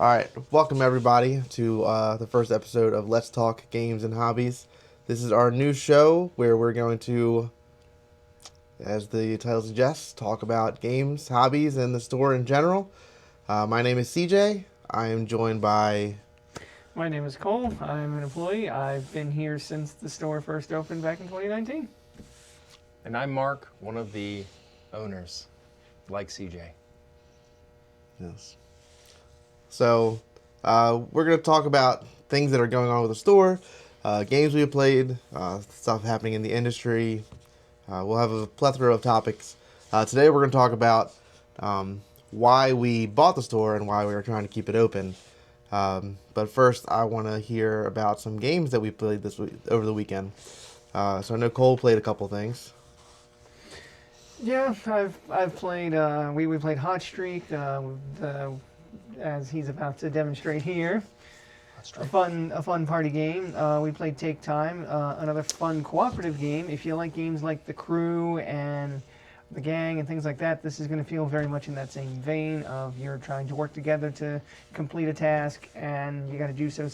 All right, welcome everybody to the first episode of Let's Talk Games and Hobbies. This is our new show where we're going to, as the title suggests, talk about games, hobbies, and the store in general. My name is CJ. I am joined by... My name is Cole. I'm an employee. I've been here since the store first opened back in 2019. And I'm Mark, one of the owners, like CJ. Yes. So, we're going to talk about things that are going on with the store, games we have played, stuff happening in the industry. We'll have a plethora of topics. Today we're going to talk about why we bought the store and why we were trying to keep it open. But first, I want to hear about some games that we played this week, over the weekend. So I know Cole played a couple things. Yeah, I've played. We played Hot Streak, as he's about to demonstrate here. A fun party game. We played Take Time, another fun cooperative game. If you like games like The Crew and The Gang and things like that, this is going to feel very much in that same vein of you're trying to work together to complete a task, and you got to do so.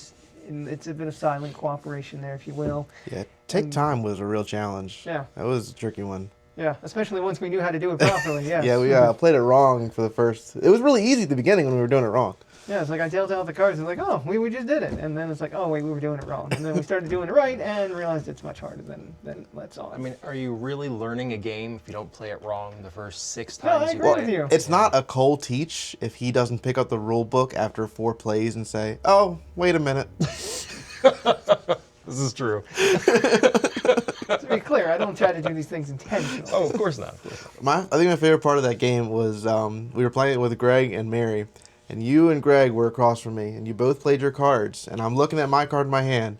It's a bit of silent cooperation there, if you will. Yeah, Take Time was a real challenge. Yeah, that was a tricky one. Yeah, especially once we knew how to do it properly. Yes. Yeah, we played it wrong for the first. It was really easy at the beginning when we were doing it wrong. Yeah, it's like I dealt out the cards. It's like, oh, we just did it, and then it's like, oh wait, we were doing it wrong, and then we started doing it right and realized it's much harder than that's all. I mean, are you really learning a game if you don't play it wrong the first 6 No, times I you agree play with it? you. It's not a Cole teach if he doesn't pick up the rule book after 4 plays and say, "Oh, wait a minute." This is true. To be clear, I don't try to do these things intentionally. Oh, of course not. I think my favorite part of that game was we were playing it with Greg and Mary, and you and Greg were across from me, and you both played your cards, and I'm looking at my card in my hand,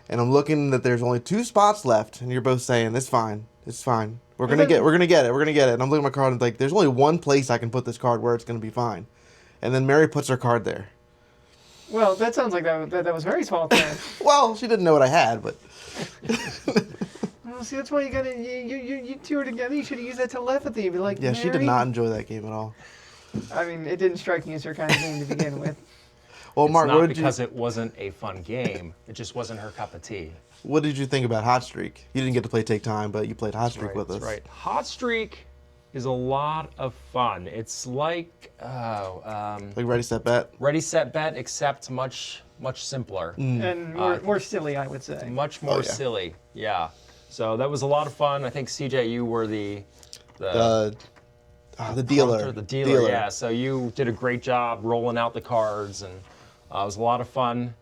and I'm looking that there's only 2 spots left, and you're both saying, "It's fine, it's fine. We're gonna get it." And I'm looking at my card and like, there's only one place I can put this card where it's gonna be fine, and then Mary puts her card there. Well, that sounds like that was Mary's fault then. Well, she didn't know what I had, but. Well, see, that's why you gotta you two are together. You should have used that telepathy. Be like, Yeah, she did Mary? not enjoy that game at all. I mean, it didn't strike me as her kind of game to begin with. Well, It's Mark, not because it wasn't a fun game. It just wasn't her cup of tea. what did you think about Hot Streak? You didn't get to play Take Time, but you played Hot Streak with us. That's right. Hot Streak is a lot of fun. It's like Like Ready, Set, Bet? Ready, Set, Bet, except much simpler. And more silly, I would say. Much more yeah. silly. Yeah. So that was a lot of fun. I think CJ, you were the The prompter, dealer. the dealer. Yeah. So you did a great job rolling out the cards, and it was a lot of fun.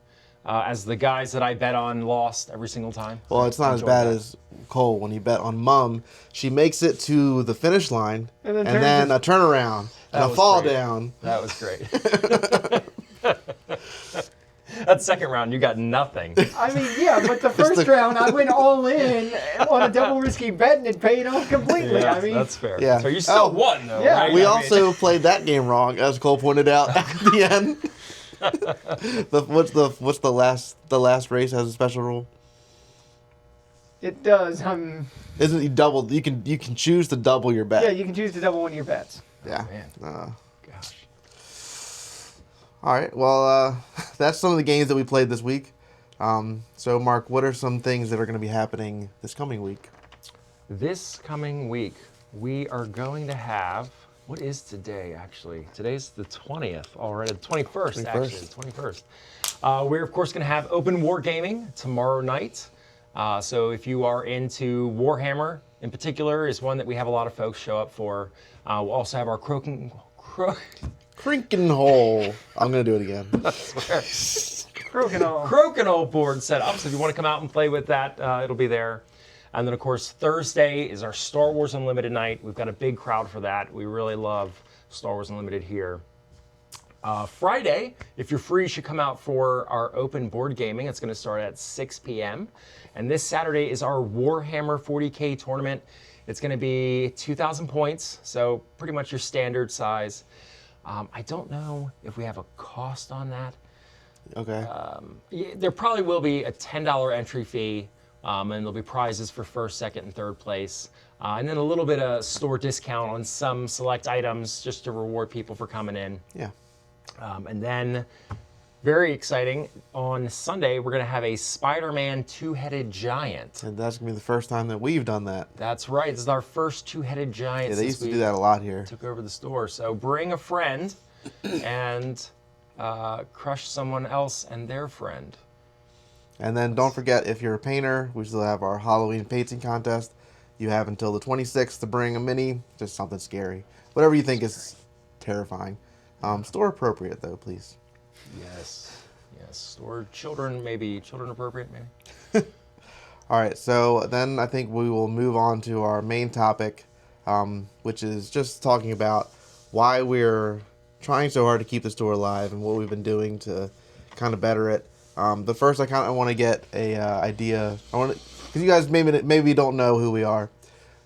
As the guys that I bet on lost every single time. Well, it's not as Enjoyed bad that. as Cole when you bet on Mum. She makes it to the finish line, And and then then, turns a turnaround, and a was fall great. down. That was great. That second round, you got nothing. I mean, yeah, but the first round, I went all in on a double risky bet, and it paid off completely. Yeah, I mean, that's fair. Yeah. So you still Oh. won, though, Yeah. right? We I mean, also played that game wrong, as Cole pointed out at the end. What's the last race has a special rule? it does. Isn't you double? You can choose to double your bet. Yeah, you can choose to double one of your bets. Yeah. man. Gosh. All right. Well, that's some of the games that we played this week. So, Mark, what are some things that are going to be happening this coming week? This coming week, we are going to have. What is today, actually? Today's the 20th already. The 21st, actually. The 21st. We're, of course, going to have open wargaming tomorrow night. So if you are into Warhammer, in particular, is one that we have a lot of folks show up for. We'll also have our Crinkin' Hole. I'm going to do it again. Crokinole. board set up. So if you want to come out and play with that, it'll be there. And then, of course, Thursday is our Star Wars Unlimited night. We've got a big crowd for that. We really love Star Wars Unlimited here. Friday, if you're free, you should come out for our open board gaming. It's going to start at 6 p.m. And this Saturday is our Warhammer 40K tournament. It's going to be 2,000 points, so pretty much your standard size. I don't know if we have a cost on that. Okay. There probably will be a $10 entry fee, and there'll be prizes for first, second, and third place. And then a little bit of store discount on some select items just to reward people for coming in. Yeah. And then, very exciting, on Sunday, we're going to have a Spider-Man two-headed giant. And that's going to be the first time that we've done that. That's right. This is our first two-headed giant. Yeah, they used to do that a lot here. Took over the store. So bring a friend and crush someone else and their friend. And then don't forget, if you're a painter, we still have our Halloween painting contest. You have until the 26th to bring a mini, just something scary. Whatever you think is terrifying. Store appropriate, though, please. Yes. Yes. Or children, maybe children appropriate, maybe. All right, so then I think we will move on to our main topic, which is just talking about why we're trying so hard to keep the store alive and what we've been doing to kind of better it. But first, I kind of want to get a idea. Because you guys maybe don't know who we are.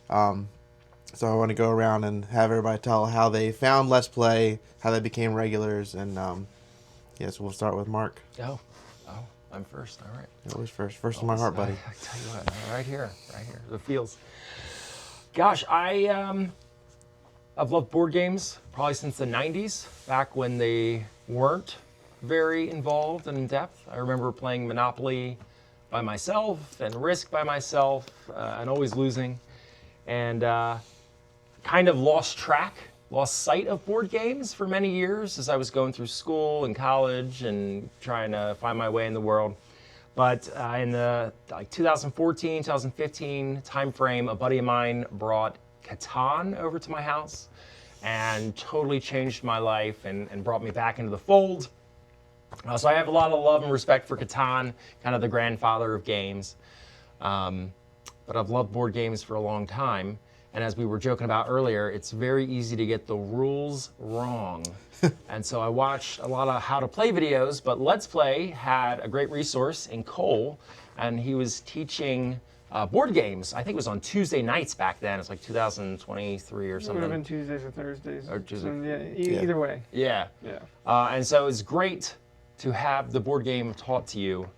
So I want to go around and have everybody tell how they found Let's Play, how they became regulars, and yes, we'll start with Mark. Oh, I'm first. All right. You're always first. First in my heart, buddy. I tell you what, right here, the feels. Gosh, I've loved board games probably since the 90s, back when they weren't very involved and in depth. I remember playing Monopoly by myself and Risk by myself and always losing. And kind of lost sight of board games for many years as I was going through school and college and trying to find my way in the world. But in the 2014, 2015 timeframe, a buddy of mine brought Catan over to my house and totally changed my life and brought me back into the fold. So I have a lot of love and respect for Catan, kind of the grandfather of games. But I've loved board games for a long time. And as we were joking about earlier, it's very easy to get the rules wrong. And so I watched a lot of how to play videos, but Let's Play had a great resource in Cole, and he was teaching board games. I think it was on Tuesday nights back then. It's like 2023 or something. It would have been Tuesdays or Thursdays. Or Tuesday. So, either way. Yeah. Yeah. And so it's great to have the board game taught to you,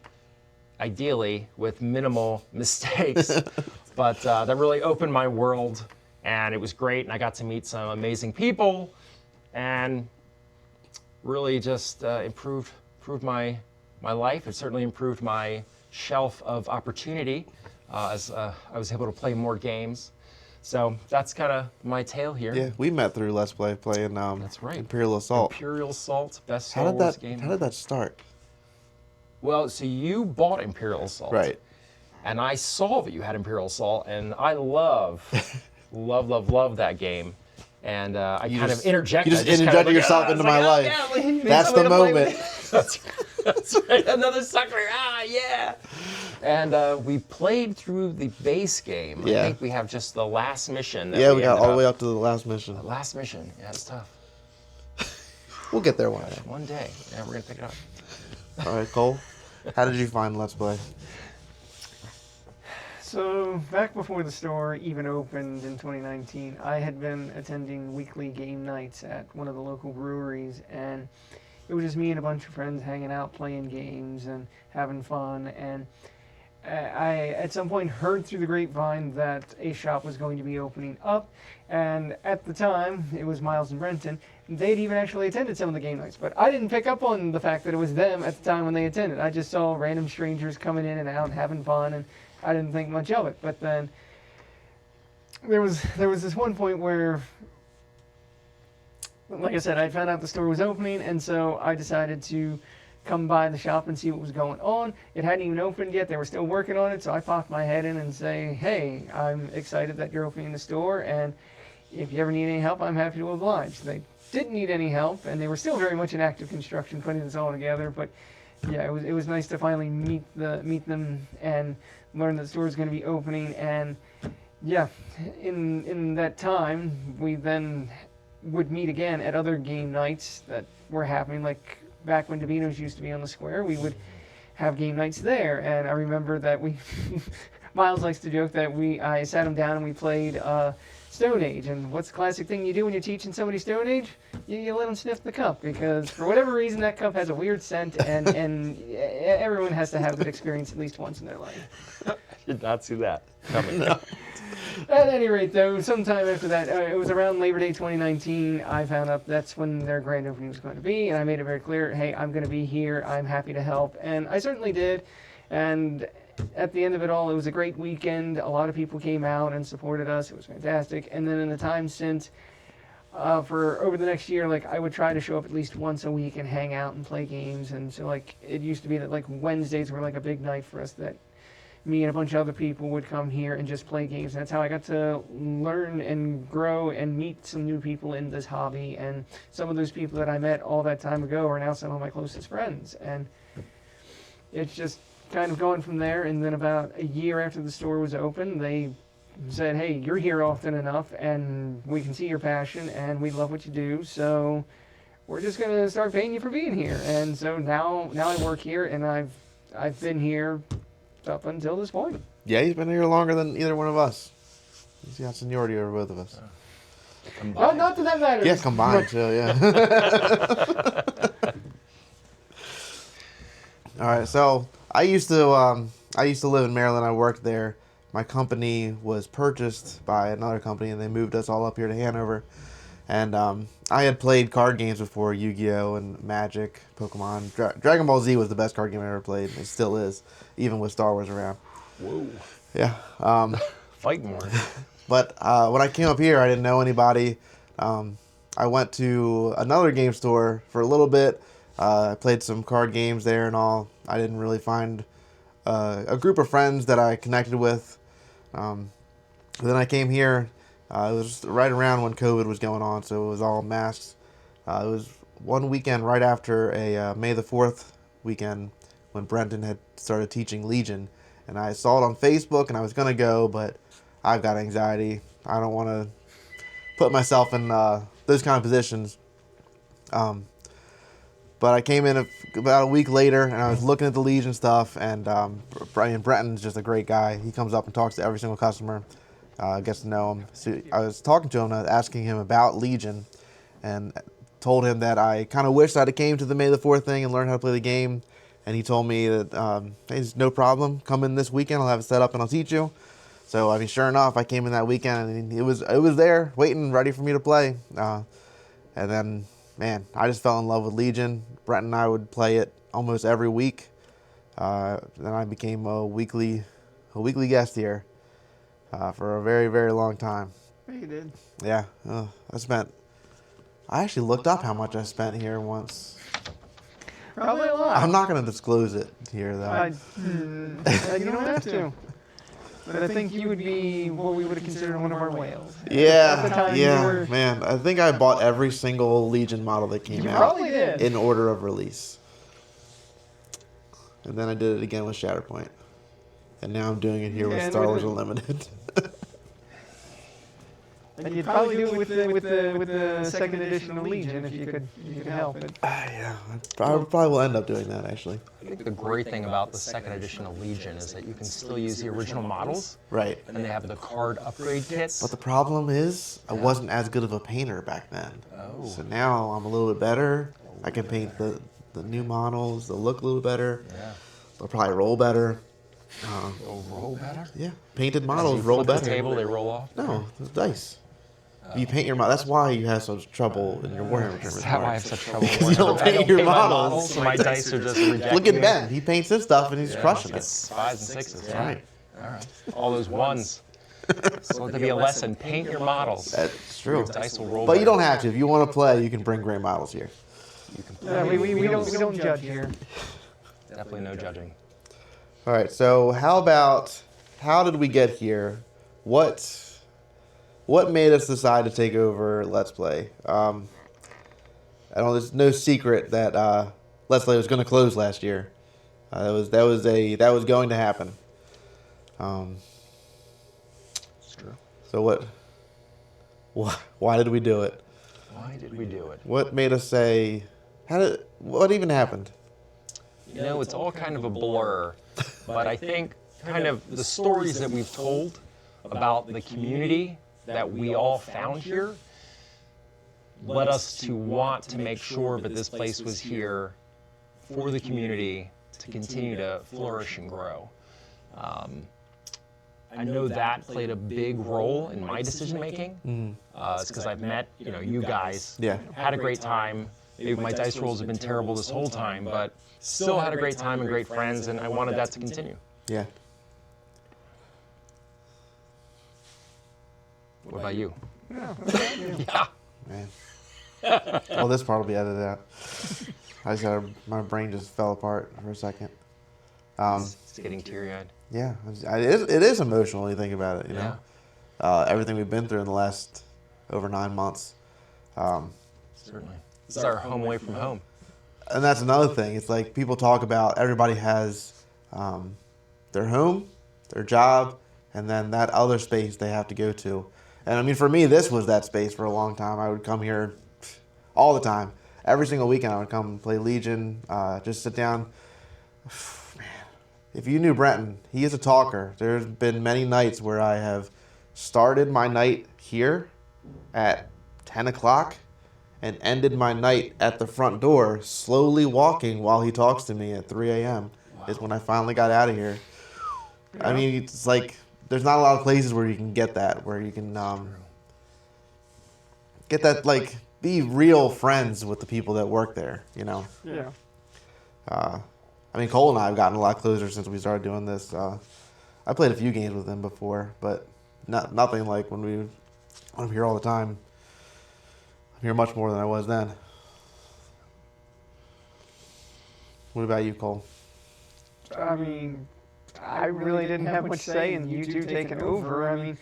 ideally with minimal mistakes. But that really opened my world, and it was great, and I got to meet some amazing people, and really just improved my life. It certainly improved my shelf of opportunity as I was able to play more games. So that's kind of my tale here. Yeah, we met through Let's Play playing That's right. Imperial Assault. Imperial Assault, best Star Wars game. How did that start? Well, so you bought Imperial Assault. Right. And I saw that you had Imperial Assault, and I love that game. And I kind of interjected. You just interjected yourself into my life. Yeah, that's the moment. That's right. Another sucker. Yeah. And we played through the base game. Yeah. I think we have just the last mission. Yeah, we got all the way up to the last mission. The last mission. Yeah, it's tough. We'll get there one day. One day. Yeah, we're going to pick it up. All right, Cole. How did you find Let's Play? So, back before the store even opened in 2019, I had been attending weekly game nights at one of the local breweries, and it was just me and a bunch of friends hanging out, playing games and having fun. And I, at some point, heard through the grapevine that a shop was going to be opening up, and at the time, it was Miles and Brenton. They'd even actually attended some of the game nights, but I didn't pick up on the fact that it was them at the time when they attended. I just saw random strangers coming in and out and having fun, and I didn't think much of it. But then there was this one point where, like I said, I found out the store was opening, and so I decided to come by the shop and see what was going on. It hadn't even opened yet. They were still working on it, so I popped my head in and say, hey, I'm excited that you're opening the store, and if you ever need any help, I'm happy to oblige. They didn't need any help, and they were still very much in active construction putting this all together, but yeah, it was nice to finally meet them and learn that the store is going to be opening. And yeah, in that time, we then would meet again at other game nights that were happening, like back when Davino's used to be on the square. We would have game nights there, and I remember that we Miles likes to joke that I sat him down and we played Stone Age. And what's the classic thing you do when you're teaching somebody Stone Age? You let them sniff the cup, because for whatever reason that cup has a weird scent, and everyone has to have that experience at least once in their life. Did not see that coming. No. At any rate, though, sometime after that, it was around Labor Day 2019, I found out that's when their grand opening was going to be, and I made it very clear, hey, I'm going to be here, I'm happy to help, and I certainly did, and at the end of it all, it was a great weekend, a lot of people came out and supported us, it was fantastic, and then in the time since, for over the next year, like I would try to show up at least once a week and hang out and play games, and so like it used to be that like Wednesdays were like a big night for us, that me and a bunch of other people would come here and just play games. And that's how I got to learn and grow and meet some new people in this hobby. And some of those people that I met all that time ago are now some of my closest friends. And it's just kind of going from there. And then about a year after the store was open, they said, hey, you're here often enough and we can see your passion and we love what you do. So we're just going to start paying you for being here. And so now I work here, and I've been here up until this point. Yeah, he's been here longer than either one of us. He's got seniority over both of us. Well, not that that matters. Yeah, combined too. Yeah. All right. So I used to live in Maryland. I worked there. My company was purchased by another company, and they moved us all up here to Hanover. And I had played card games before, Yu-Gi-Oh! And Magic, Pokemon. Dragon Ball Z was the best card game I ever played. It still is, even with Star Wars around. Whoa. Yeah. Fight more. But when I came up here, I didn't know anybody. I went to another game store for a little bit. I played some card games there and all. I didn't really find a group of friends that I connected with. Then I came here. It was right around when COVID was going on, so it was all masks. It was one weekend right after a May the 4th weekend when Brenton had started teaching Legion. And I saw it on Facebook, and I was going to go, but I've got anxiety. I don't want to put myself in those kind of positions. But I came in about a week later, and I was looking at the Legion stuff, and Brenton's just a great guy. He comes up and talks to every single customer. Gets to know him. So I was talking to him, asking him about Legion, and told him that I kind of wished I'd have came to the May the 4th thing and learned how to play the game. And he told me that, hey, there's no problem. Come in this weekend. I'll have it set up and I'll teach you. So, I mean, sure enough, I came in that weekend, and it was there, waiting, ready for me to play. And then, man, I just fell in love with Legion. Brent and I would play it almost every week. Then I became a weekly guest here. For a very, very long time. You did. Yeah. I actually looked up how much I spent here once. Probably a lot. I'm not going to disclose it here, though. You don't have to. But I think you would be what we would have considered one of our whales. Yeah. At the time Yeah, man. I think I bought every single Legion model that came out. Probably did. In order of release. And then I did it again with Shatterpoint. And now I'm doing it here with Star Wars Unlimited. And you'd probably do it with the second edition of Legion if you could help it. Yeah, I probably will end up doing that, actually. I think the great thing about the second edition of Legion is that you can still use the original models. Right. And they have the card upgrade kits. But the problem is, I wasn't as good of a painter back then. Oh. So now I'm a little bit better. I can paint the new models. They'll look a little better. Yeah. They'll probably roll better. They'll roll better? Yeah, painted models You roll flip the better. table, they roll off? No, it's dice. You paint your model. That's why you have such trouble in your Warhammer Is tournaments. that why I have such trouble? Because you don't paint your models. So my dice are just rejecting. Look at Ben. He paints his stuff and he's crushing it. It's 5s and 6s. That's right. All right. All those 1s. So let there be a lesson. Paint your models. That's true. Your dice will roll But you better. don't have to. If you want to play, you can bring great models here. You can We don't judge here. Definitely no judging. All right. So how did we get here? What made us decide to take over Let's Play? I know there's no secret that Let's Play was going to close last year. That was going to happen. It's true. So why did we do it? Why did we do it? What made us say? What even happened? You know, it's all kind of a blur, but I think kind of the stories that we've told about the community that we all found here led us to want to make sure that this place was here for the community to continue to flourish and grow. I know that played a big role in my decision making. It's because I've met you guys. Yeah. Had a great time. Maybe my dice rolls have been terrible this whole time, but still had a great time and great friends, and I wanted that to continue. Yeah. What about you? Yeah. Yeah. Man. Well, this part will be edited out. I just had my brain just fell apart for a second. It's getting teary-eyed. Yeah, it is emotional when you think about it. You know, everything we've been through in the last over 9 months. Certainly. This is our home away from home. And that's another thing. It's like people talk about everybody has their home, their job, and then that other space they have to go to. And I mean, for me, this was that space for a long time. I would come here all the time. Every single weekend I would come play Legion, just sit down. Man, if you knew Brenton, he is a talker. There's been many nights where I have started my night here at 10 o'clock and ended my night at the front door, slowly walking while he talks to me at 3 a.m. is when I finally got out of here. Yeah. I mean, it's like there's not a lot of places where you can get that, where you can get that, like, be real friends with the people that work there, you know? Yeah. I mean, Cole and I have gotten a lot closer since we started doing this. I played a few games with him before, but nothing like when I'm here all the time. I'm here much more than I was then. What about you, Cole? I mean, I really didn't have much say in you two taking over. I mean,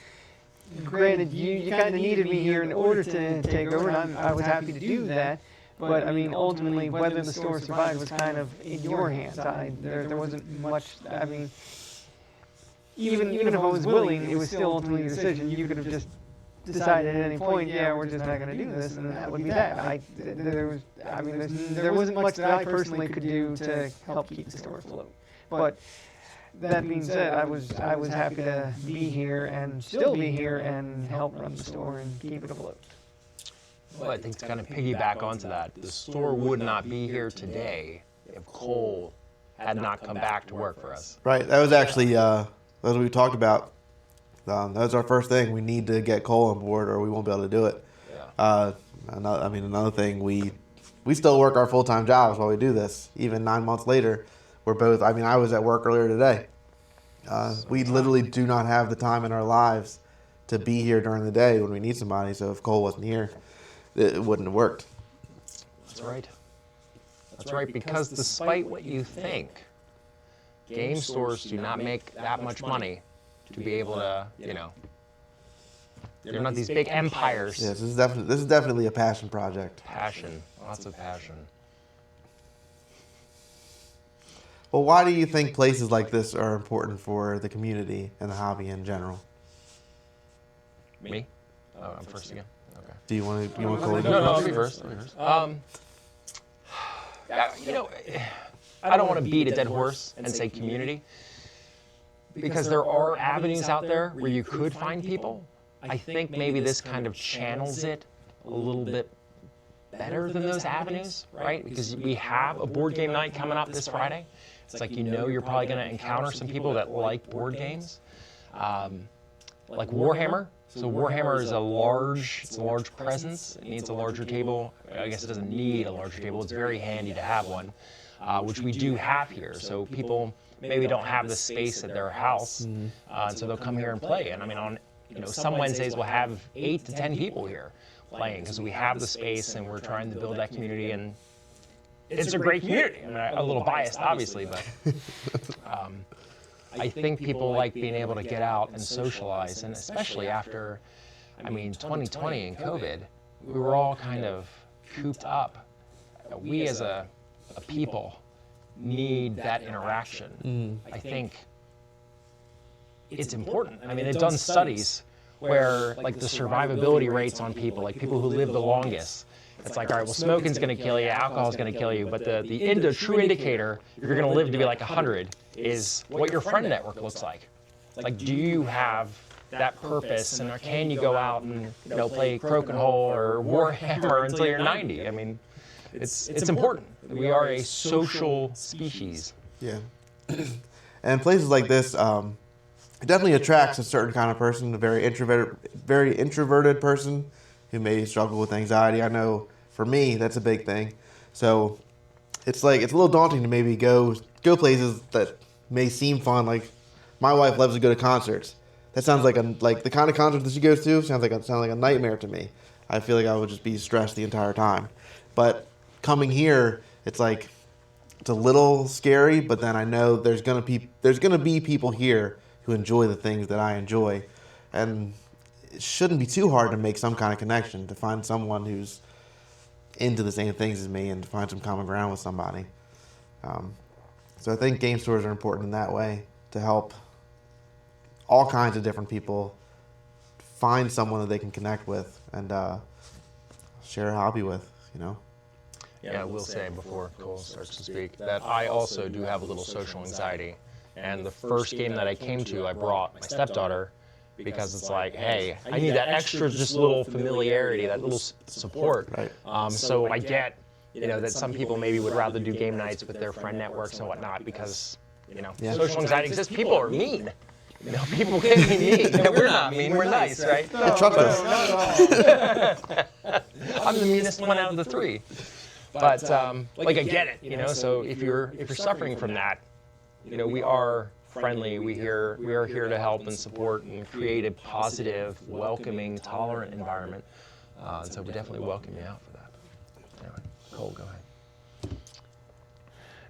granted, you kind of needed me here in order to take over, and I was happy to do that. But I mean, ultimately, whether the store survived was kind of in your hands. There wasn't much. I mean, even if I was willing, it was still ultimately your decision. You could have just decided at any point, yeah, we're just not going to do this, and that would be that. There wasn't much that I personally could do to help keep the store afloat. But that being said, I was happy to be here and still be here and help run the store and keep it afloat. Well, I think to kind of piggyback onto that, the store would not be here today if Cole had not come back to work for us. Right. That was actually, as we talked about, that was our first thing. We need to get Cole on board or we won't be able to do it. Yeah. Another thing, we still work our full-time jobs while we do this. Even 9 months later, we're both, I was at work earlier today. We literally do not have the time in our lives to be here during the day when we need somebody. So if Cole wasn't here, it wouldn't have worked. That's right. That's right, because despite what you think, game stores do not make that much money to be able to, they're not these big empires. Yes, this is definitely a passion project. Passion, lots of passion. Well, why do you think places like this are important for the community and the hobby in general? Me? Oh, I'm first again. Okay. Do you want to Cole to go No, I'll first? be first. I don't want to beat a dead horse and say community, because there are avenues out there where you could find people. I think maybe this kind of channels it a little bit better than those avenues, right? Because we have a board game night coming up this Friday. It's like, you're probably going to encounter some people that like board games, like Warhammer. So Warhammer is a large presence. It needs a larger table. I guess it doesn't need a larger table. It's very handy to have one, which we do have here. So people maybe don't have the space at their house, and so they'll come here and play. And on some Wednesdays we'll have 8 to 10 people here playing because we have the space and we're trying to build that community. And it's a great community. A little biased, obviously, but I think people like being able to get out and socialize, and especially after, 2020 and COVID, we were all kind of cooped up. We as a people need that interaction. I think it's important. They've done studies where, like, the survivability rates on people, like people who live the longest, it's like, all right, well, smoking's going to kill you, alcohol's going to kill you, but the true indicator if you're going to live to be like 100 is what your friend network looks like. Like, do you have that purpose, and can you go out and play Croak and Hole or Warhammer until you're 90? It's important. We are a social species. Yeah. And places like this, it definitely attracts a certain kind of person, a very introverted person who may struggle with anxiety. I know for me that's a big thing. So it's like it's a little daunting to maybe go places that may seem fun. Like my wife loves to go to concerts. That sounds like the kind of concert that she goes to sounds like a nightmare to me. I feel like I would just be stressed the entire time. But coming here, it's a little scary, but then I know there's gonna be people here who enjoy the things that I enjoy, and it shouldn't be too hard to make some kind of connection, to find someone who's into the same things as me and to find some common ground with somebody. Um, so I think game stores are important in that way to help all kinds of different people find someone that they can connect with and share a hobby with. You know. Yeah, I will say before Cole starts to speak that I also do have a little social anxiety. And the first game that I came to, I brought my stepdaughter because it's like, hey, I need that extra just little familiarity, that little support. Right. So I get, that some people maybe would rather do game nights with their friend networks and whatnot because, Yeah. social anxiety exists. People are mean. People can be mean. We're not mean. We're nice, right? Trust us. I'm the meanest one out of the three. But I get it, So if you're suffering from that, we are friendly. We are here to help and support and create a positive, welcoming, tolerant environment. So we definitely welcome you out for that. Anyway, Cole, go ahead.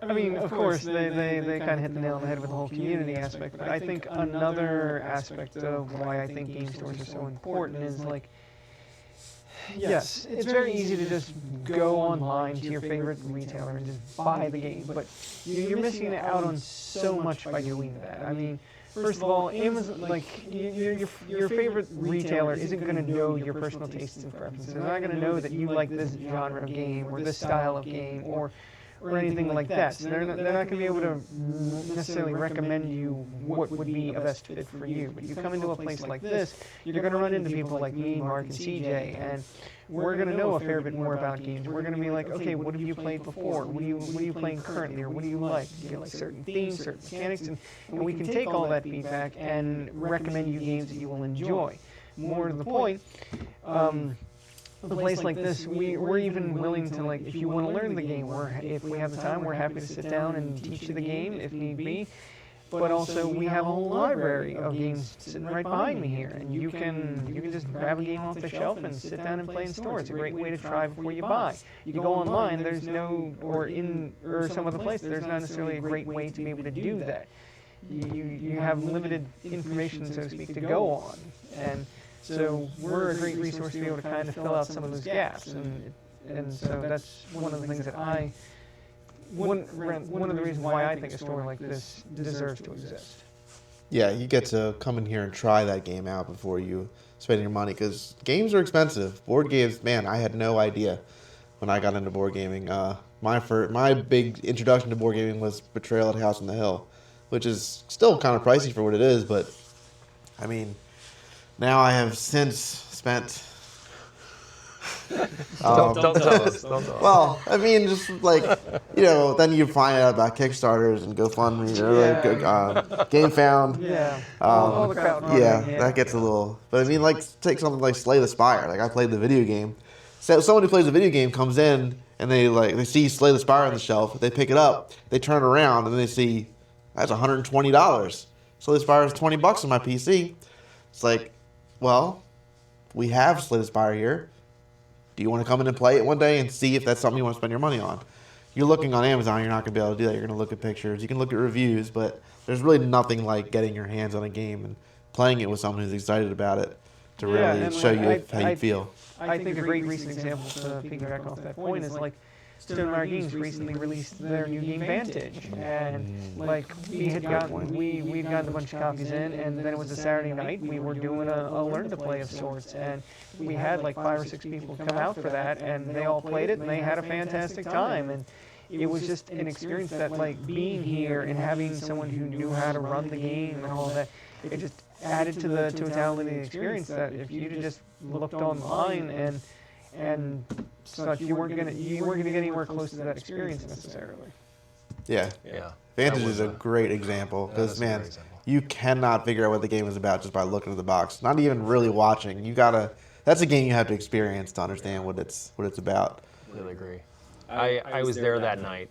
I mean, of course, they kind of hit the nail on the head with the whole community aspect. But I think another aspect of why I think game stores are so important is yes, it's very easy to just go online to your favorite retailer and just buy the game, but you're missing out on so much by doing that. I mean, first of all, Amazon, your favorite retailer isn't going to know your personal tastes and preferences. They're not going to know that you like this genre of game or this style of game or anything like that. So they're not going to be able to necessarily recommend you what would be a best fit for you. But you come into a place like this, you're going to run into people like me, Mark, and CJ, and we're going to know a fair bit more about games. We're going to be like, okay, what have you played before? What are you playing currently, or what do you like? Do you like certain themes, certain mechanics, and we can take all that feedback and recommend you games that you will enjoy. More to the point. A place like this, we're even willing to, if you want to learn the game, if we have the time, we're happy to sit down and teach you the game if need be. But also, we have a whole library of games sitting right behind me here, and you can just grab a game off the shelf and sit down and play in store. It's a great way to try before you buy. You go online, there's no, or some other place, there's not necessarily a great way to be able to do that. You have limited information, so to speak, to go on, and so we're a great resource to be able to kind of fill out some of those gaps, and so that's one of the things that one of the reasons why I think a store like this deserves to exist. Yeah, you get to come in here and try that game out before you spend your money, because games are expensive. Board games, man, I had no idea when I got into board gaming. My big introduction to board gaming was Betrayal at House on the Hill, which is still kind of pricey for what it is, but I mean, now I have since spent. Don't tell us. Don't tell us. Well, I mean, just then you find out about Kickstarters and GoFundMe, GameFound. Yeah. All the crowdfunding. Yeah, that gets a little. But I mean, take something like Slay the Spire. Like, I played the video game. So someone who plays the video game comes in and they see Slay the Spire on the shelf. They pick it up. They turn around and they see that's $120. Slay the Spire is $20 on my PC. It's like, well, we have Slay the Spire here. Do you want to come in and play it one day and see if that's something you want to spend your money on? You're looking on Amazon, you're not going to be able to do that. You're going to look at pictures. You can look at reviews, but there's really nothing like getting your hands on a game and playing it with someone who's excited about it to really show you how you feel. I think a great recent example to piggyback off that point is Stonemaier Games recently released their new game Vantage, and we'd gotten a bunch of copies in, and then it was a Saturday night. We were doing a learn to play of sorts, and we had 5 or 6 people come out for that, and they all played it, and they had a fantastic time. And it was just an experience that, being here and having someone who knew how to run the game and all that, it just added to the totality of the experience. That if you'd just looked online and such, you weren't gonna get anywhere close to that experience necessarily. Yeah. Yeah. Vantage That was is a great example that because, is a man, great example. you cannot figure out what the game is about just by looking at the box. Not even really watching. You gotta. That's a game you have to experience to understand what it's about. Really agree. I was there that night.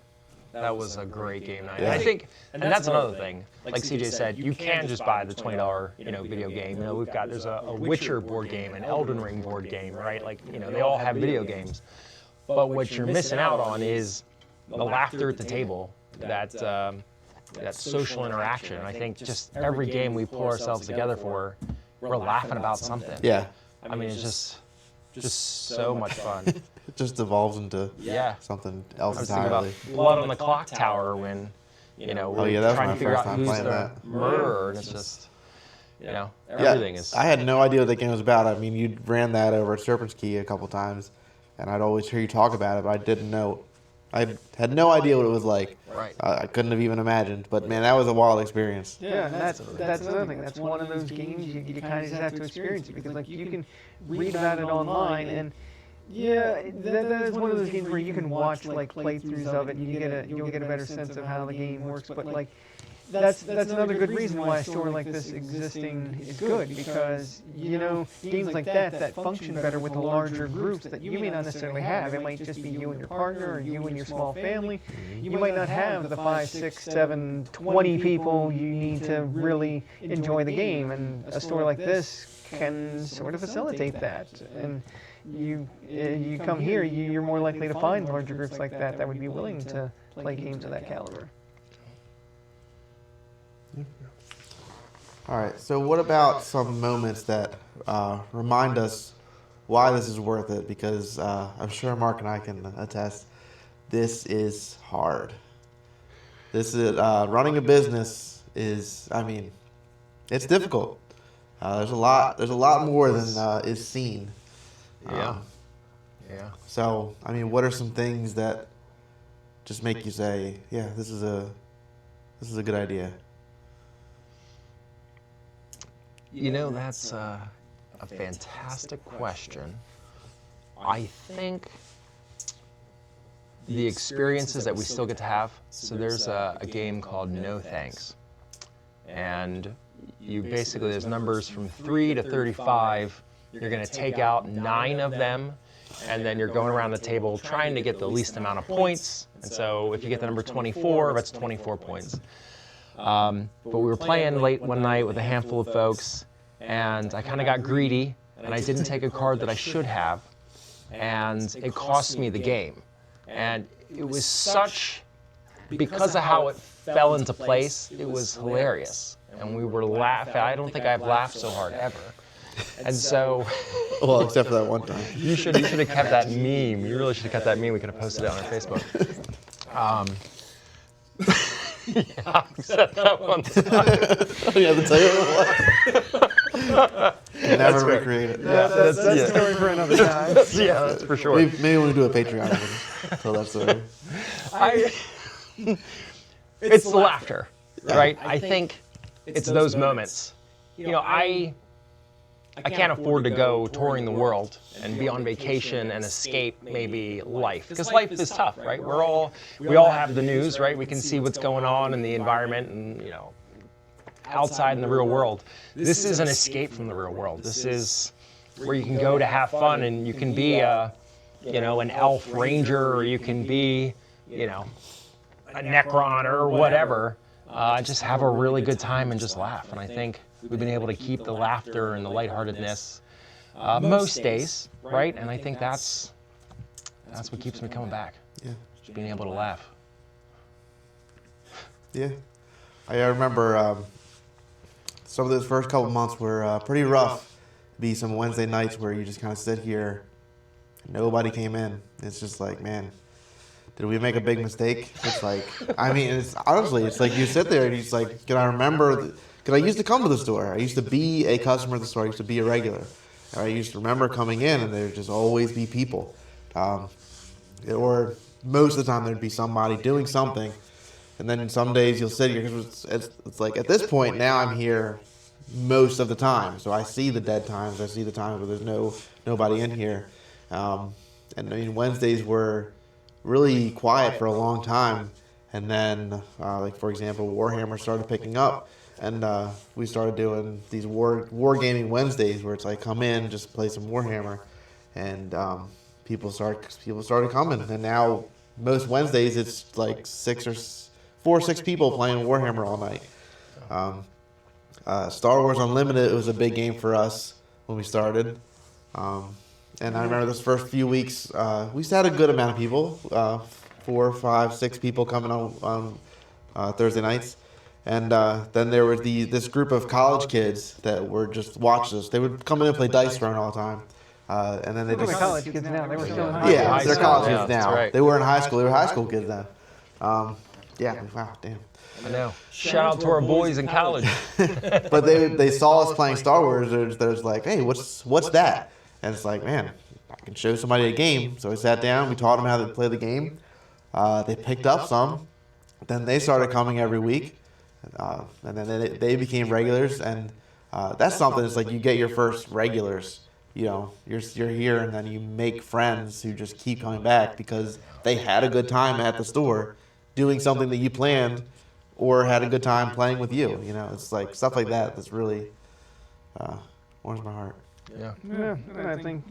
That was a great game night. Yeah. And I think, and that's another thing. Like CJ said, you can just buy the $20, video game. There's a Witcher board game, an Elden Ring board game, right? Like, they all have video games. But what you're missing out on is the laughter at the table, that social interaction. I think just every game we pull ourselves together for, we're laughing about something. Yeah. I mean, it's just so much fun. It just devolves into Yeah. something else I was thinking about entirely. Blood on the Clock Tower when, we're Oh, yeah, that was trying my to figure first out time who's playing the that. murderer, and it's just, Yeah, everything is. I had no idea what that game was about. I mean, you ran that over at Serpent's Key a couple times, and I'd always hear you talk about it, but I didn't know. I had no idea what it was like. Right. I couldn't have even imagined. But man, that was a wild experience. Yeah, and that's another thing. That's one of those games you kind of just have to experience it because like you can read about it online and yeah, that is one of those games where you can watch like playthroughs of it and you'll get a better sense of how the game works. But like that's another good reason why a store like this existing is good because games like that function better with the larger groups that you may not necessarily have. It might just be you and your partner or you and your small family. You might not have the 5, 6, 7, 20 people you need to really enjoy the game, and a store like this can sort of facilitate that. And you come here, you're more likely to find larger groups like that would be willing to play games of that caliber. All right. So, what about some moments that remind us why this is worth it? Because I'm sure Mark and I can attest. This is hard. This is running a business is. I mean, it's difficult. There's a lot more than is seen. Yeah. So, I mean, what are some things that just make you say, yeah, this is a good idea? That's a fantastic question. I think the experiences that we still get to have. So there's a game called No Thanks. And there's numbers from 3 to 35. You're going to take out 9 of them, and then you're going around the table trying to get the least amount of points. And so if you get the number 24, that's 24 points. But we were playing late one night with a handful of folks, and I kind of got greedy, and I didn't take a card that I should have, and it cost me the game. And it was because of how it fell into place, it was hilarious. And we were laughing. I don't think I've laughed so hard ever. And so, Well, except for that one time. you should have kept that meme. You really should have kept that meme. We could have posted it on our Facebook. Yeah, except that one time. Yeah, to tell you what. Never recreate it. That's a story for another time. Yeah, that's for sure. Maybe we'll do a Patreon of it. Tell that story. It's the laughter, right? I think it's those moments. I can't afford to go touring the world and be on vacation and escape maybe life, because life is tough, right? We all have the news, right? We can see what's going on in the environment and outside in the real world. This is an escape from the real world. This is where you can go to have fun, and you can be an elf ranger, or you can be a Necron or whatever. Just have a really good time and just laugh. And I think we've been able to keep the laughter and the lightheartedness most days, right? And I think that's what keeps me coming back. Yeah. Just being able to laugh. Yeah. I remember some of those first couple months were pretty rough. Be some Wednesday nights where you just kind of sit here, nobody came in. It's just like, man, did we make a big mistake? It's like, I mean, it's like you sit there and you're just like, can I remember? Because I used to come to the store. I used to be a customer of the store. I used to be a regular. And I used to remember coming in, and there'd just always be people. Or most of the time there'd be somebody doing something. And then some days you'll sit here, because it's like, at this point now I'm here most of the time. So I see the dead times. I see the times where there's nobody in here. And I mean, Wednesdays were really quiet for a long time. And then, like for example, Warhammer started picking up, and we started doing these wargaming Wednesdays where it's like come in, just play some Warhammer, and people started coming, and now most Wednesdays it's like 6 people playing Warhammer all night. Um, Star Wars Unlimited was a big game for us when we started. And I remember those first few weeks, we had a good amount of people, 4, 5, 6 people coming on Thursday nights. And then there was this group of college kids that were just watching us. They would come in and play Dice Throne all the time. And then they They're just... college kids now. They were still in high Yeah, school. they're college Yeah, kids that's now. right. They were in high school. They were high school kids then. Yeah, wow, damn. I know. Shout out to our boys in college. But they saw us playing Star Wars. They're just like, hey, what's that? And it's like, man, I can show somebody a game. So we sat down. We taught them how to play the game. They picked up some. Then they started coming every week. And then they became regulars. And that's something. It's like you get your first regulars. You know, you're here, and then you make friends who just keep coming back because they had a good time at the store doing something that you planned, or had a good time playing with you. You know, it's like stuff like that that's really warms my heart. Yeah. Yeah, and I think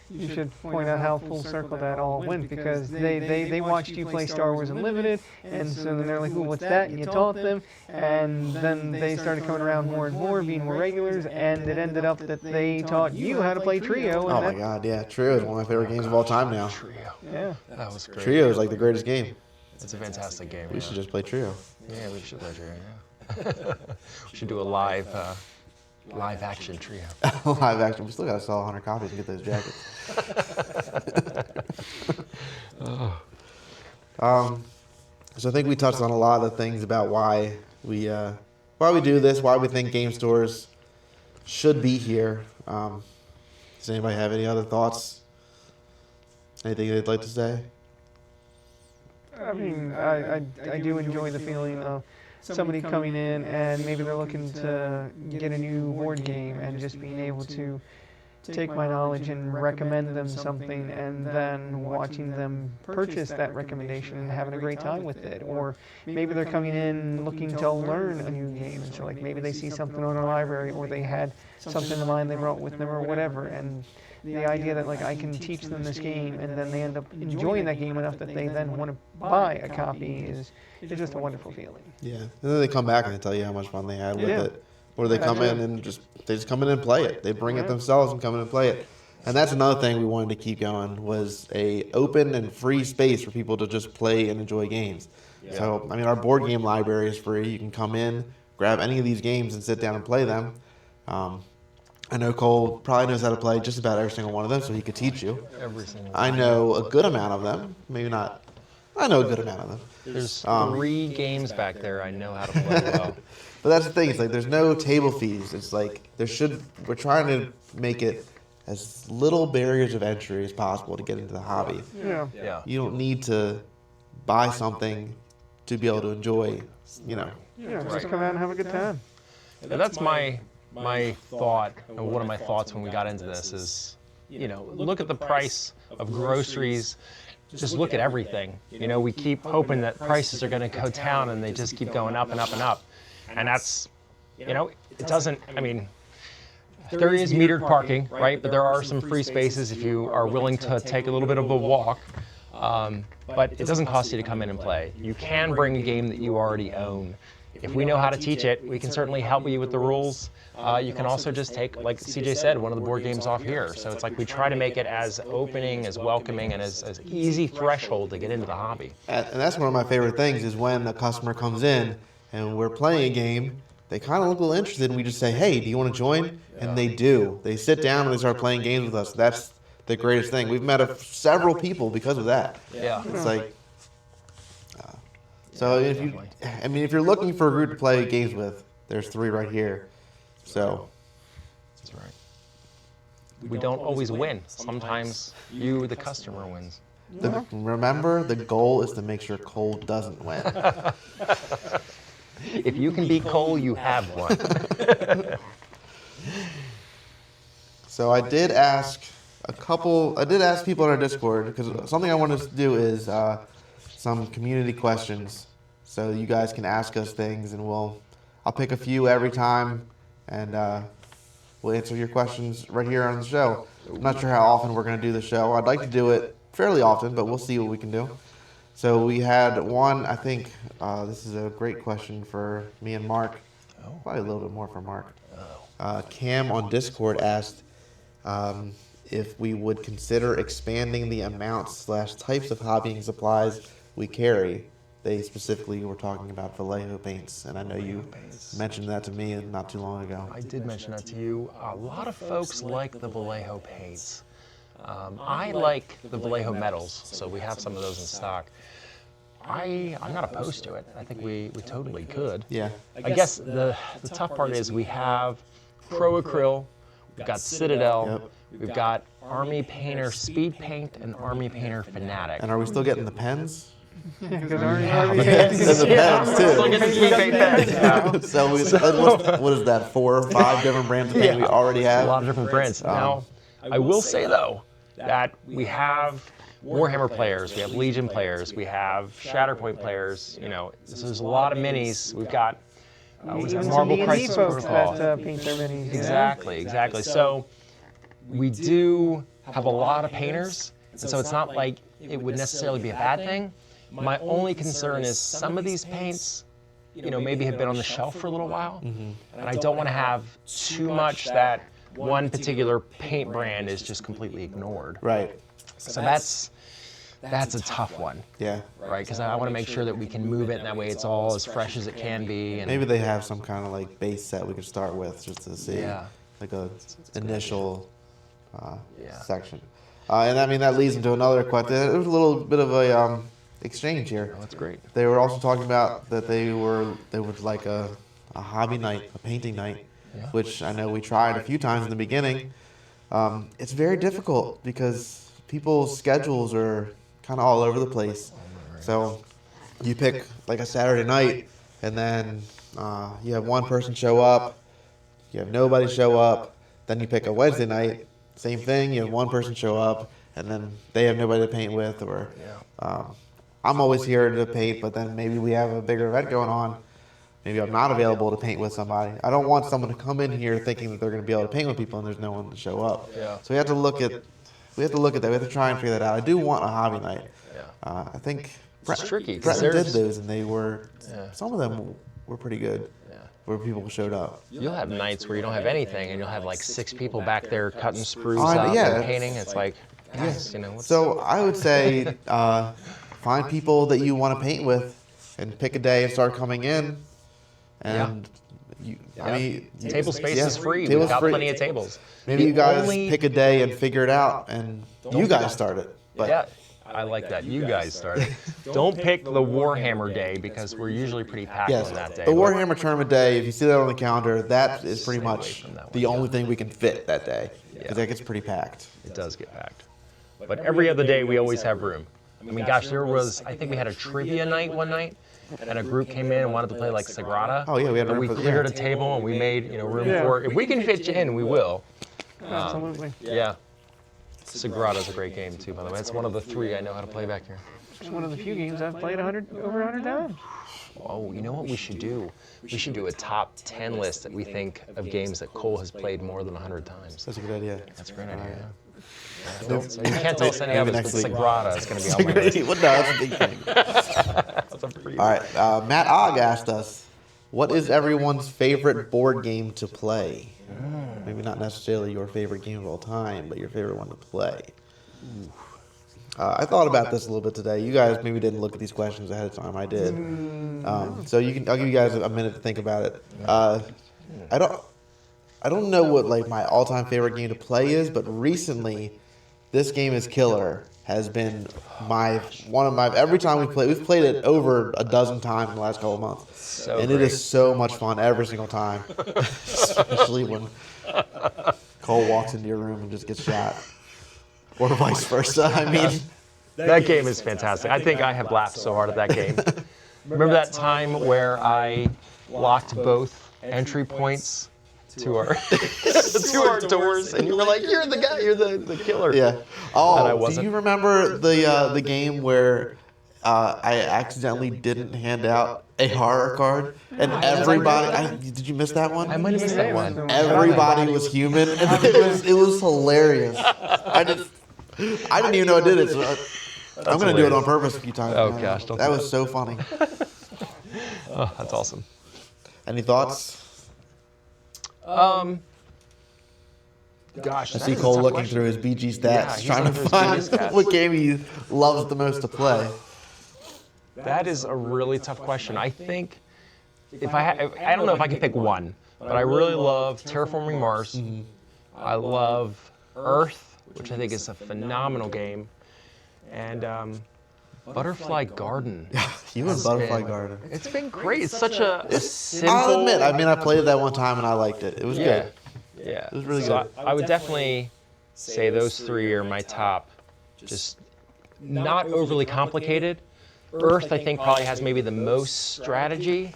you should point out how full circle that all went, because they watched you play Star Wars Unlimited, and so then they're like, "Ooh, what's that?" And you taught them, and then they started coming around more and more, being more regulars, and it ended up that they taught you how to play Trio. And Oh my God, yeah, Trio is one of my favorite games of all time now. Trio. Yeah. That was great. Trio is like the greatest game. It's a fantastic game. We should just play Trio. Yeah, we should play Trio. Yeah. We should do a live action Trio. Live action. We still gotta sell 100 copies and get those jackets. So I think we touched on a lot of things about why we do this, why we think game stores should be here. Does anybody have any other thoughts? Anything they'd like to say? I mean, I do enjoy the feeling of somebody coming in and maybe they're looking to get a new board game, and just being able to take my knowledge and recommend them something, and then watching them purchase that recommendation and having a great time with it. Or maybe they're coming in looking to learn a new game, and so like maybe they see something on our library, or they had something in mind they brought with them or whatever, and the idea that like I can teach them this game, and then they end up enjoying that game enough that they then want to buy a copy is just a wonderful feeling. Yeah, and then they come back and they tell you how much fun they had with Yeah. it, or they come in and they just come in and play it. They bring it themselves and come in and play it. And that's another thing we wanted to keep going, was a open and free space for people to just play and enjoy games. Yeah. So I mean, our board game library is free. You can come in, grab any of these games, and sit down and play them. I know Cole probably knows how to play just about every single one of them, so he could teach you. Every single I know a good amount of them, maybe not. I know a good amount of them. There's 3 games back there I know how to play well. But that's the thing. It's like there's no table fees. It's like we're trying to make it as little barriers of entry as possible to get into the hobby. Yeah. Yeah. You don't need to buy something to be able to enjoy. You know. Yeah, just come out and have a good time. And that's my thought, and one of my thoughts when we got into this is, look at the price of groceries. Just look at everything. We keep hoping that prices are going to go down, and they just keep going up and up and up. And that's, it doesn't, I mean, there is metered parking, right? But there are some free spaces if you are willing to take a little bit of a walk. But it doesn't cost you to come in and play. You can bring a game that you already own. If we know how to teach it, we can certainly help you with the rules. You can also just take, like CJ said, one of the board games off here. So it's like we try to make it as opening, as welcoming, and as easy threshold to get into the hobby. And that's one of my favorite things is when a customer comes in and we're playing a game, they kind of look a little interested, and we just say, hey, do you want to join? And they do. They sit down and they start playing games with us. That's the greatest thing. We've met several people because of that. Yeah. It's like, so if you're looking for a group to play games with, there's 3 right here. So. That's right. We don't always win. Sometimes you, the customer, wins. Remember, the goal is to make sure Cole doesn't win. If you can beat Cole, you have won. So I did ask people in our Discord, because something I wanted to do is some community questions, so you guys can ask us things, and I'll pick a few every time, and we'll answer your questions right here on the show. I'm not sure how often we're going to do the show. I'd like to do it fairly often, but we'll see what we can do. So we had one, I think this is a great question for me and Mark. Probably a little bit more for Mark. Cam on Discord asked if we would consider expanding the amounts/types of hobbying supplies we carry. They specifically were talking about Vallejo paints, and I know you mentioned that to me not too long ago. I did mention that to you. A lot of folks like the Vallejo paints. I like the Vallejo metals, so we have some of those in stock. I'm not opposed to it. I think we totally could. Yeah. I guess the tough part is we have Pro Acryl, we've got Citadel, we've got Army Painter Speed Paint, and Army Painter Fanatic. And are we still getting the pens? Because There's the pens Still get the too. Speed Paint pens. Yeah. So what is that? 4 or 5 different brands of paint we already A have. lot of different prints. Now, I will say though that we have Warhammer players, we have Legion players, we have Shatterpoint players. You know, so there's a lot of minis. We've got Even Marble some D&D Crisis folks Protocol. that paint their minis. Exactly. So we do have a lot of painters, and so it's not like it would necessarily be a bad thing. My only concern is some of these paints, maybe have been on the shelf for a little while, and I don't want to have too much that one particular paint brand is just completely ignored. Right. So that's a tough one. Yeah. Right, because I want to make sure that we can move it, and that way it's all as fresh as it can be. And Maybe they have some kind of like base set we could start with just to see, like a initial section. And I mean that leads into another question. It was a little bit of a exchange here. that's great. They were also talking about that they would like a hobby night, a painting night, which I know we tried a few times in the beginning. It's very difficult because people's schedules are kind of all over the place. So you pick like a Saturday night, and then you have one person show up, you have nobody show up. Then you pick a Wednesday night, same thing. You have one person show up, and then they have nobody to paint with. Or I'm always here to paint, but then maybe we have a bigger event going on. Maybe I'm not available to paint with somebody. I don't want someone to come in here thinking that they're going to be able to paint with people, and there's no one to show up. Yeah. So we have to look at that. We have to try and figure that out. I do want a hobby night. I think tricky, 'cause Breton did there's- those, and they were some of them were pretty good. Where people showed up. You'll have nights where you don't have anything, and you'll have like 6 people back there cutting sprues Oh, up yeah. and painting. It's like, guys, what's So I would say find people that you want to paint with, and pick a day and start coming in. And I mean, table space yeah, is free. table's We've got free. plenty of tables. Maybe The you guys only- pick a day and figure it out, and you guys start it. But Yeah, I like that. You guys started. Don't pick the Warhammer day because we're usually pretty packed yes, on that day. the Warhammer Tournament day, if you see that on the calendar, that is pretty much the only thing we can fit that day, because that gets pretty packed. It does get packed. But every other day we always have room. I mean, gosh, I think we had a trivia night one night, and a group came in and wanted to play like Sagrada. Oh, yeah, we had and room we for- cleared yeah. a table and we made room Yeah. for it. If we can fit you in, we will. Absolutely. Yeah. Sagrada's a great game too, by the way. It's one of the 3 I know how to play back here. It's one of the few games I've played over 100 times. Oh, you know what we should do? We should do a top 10 list that we think of games that Cole has played more than 100 times. That's a good idea. That's a great idea. So you can't tell us any Maybe of it, next but week. Sagrada is going to be on my list. Well, no, that's a big thing. That's a pretty All right, Matt Ogg asked us, what is everyone's favorite board game to play? Maybe not necessarily your favorite game of all time, but your favorite one to play. I thought about this a little bit today. You guys maybe didn't look at these questions ahead of time. I did. So I'll give you guys a minute to think about it. I don't know what like my all-time favorite game to play is, but recently, This Game is Killer has been every time we've played it over a dozen times in the last couple of months. So And great. it is so much fun every single time. Especially when Cole walks into your room and just gets shot. Or vice versa. I mean, That game is fantastic. I think I have laughed so hard at that game. Remember that time where I locked both entry points to our doors, and you were like, "You're the guy. You're the killer." yeah. And I Oh, do wasn't. you remember the game where I accidentally didn't hand out a horror card, and everybody. Did you miss that one? I might have missed that one. Everybody was human, and it was hilarious. I didn't even know I did it. So I'm gonna do it on purpose a few times. Oh, now. gosh, don't that do was that. so funny. Oh, that's awesome. Any thoughts? Gosh, I see Cole looking through his BG stats, he's trying to looking through his find BG stats. what game he loves the most to play. That is a really tough question. I think if I don't know if I can pick one, but I really love Terraforming Mars. I love Earth, which I think is a phenomenal game, and Butterfly Garden. You and Butterfly Garden. It's been great. It's such a simple. I'll admit, I played it that one time and I liked it. It was good. Yeah, It was really so good. I would definitely say those three are my top. Just not overly complicated. Earth, I think, probably has maybe the most strategy,